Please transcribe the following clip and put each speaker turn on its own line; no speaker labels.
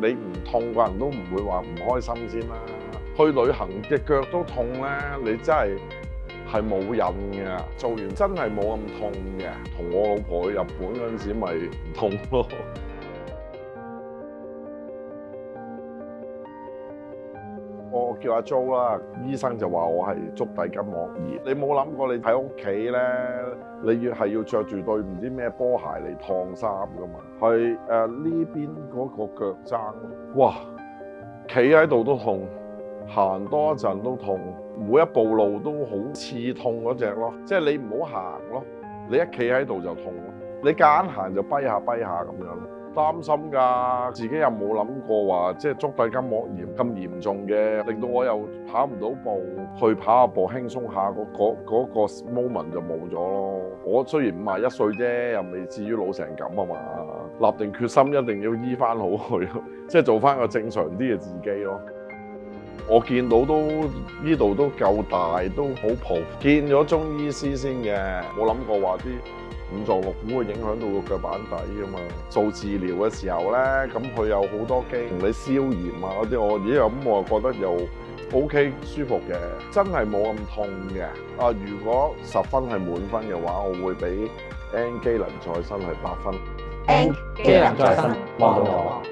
你唔痛個人都唔會話唔開心先啦。去旅行隻腳都痛咧，你真係冇癮嘅。做完真係冇咁痛嘅。同我老婆去日本嗰陣時咪唔痛咯。我叫阿 Jo 啦，醫生就話我係足底筋膜炎。你冇諗過你喺屋企咧，你係要着住對唔知咩波鞋嚟燙衫噶嘛？係呢邊嗰個腳踭，哇，企喺度都痛，行多一陣都痛，每一步路都好刺痛嗰隻咯。即係你唔好行咯，你一企喺度就痛咯。你夾硬行就跛下跛下咁樣。擔心㗎，自己又冇諗過話即係足底筋膜炎咁嚴重嘅，令到我又跑唔到步，去跑下步輕鬆下嗰個 moment 就冇咗咯。我雖然51歲啫，又未至於老成咁啊嘛，立定決心一定要醫翻好佢，即係做翻個正常啲嘅自己咯。我見到都呢度都夠大，都好蒲，見咗中醫師先嘅，冇諗過話啲五臟六腑會影響到個腳板底噶嘛。做治療嘅時候咧，咁佢有好多機同你消炎啊嗰啲，我咁我覺得又 OK 舒服嘅，真係冇咁痛嘅。如果10分係滿分嘅話，我會俾 N 機能再生係8分。
N 機能再生幫到我。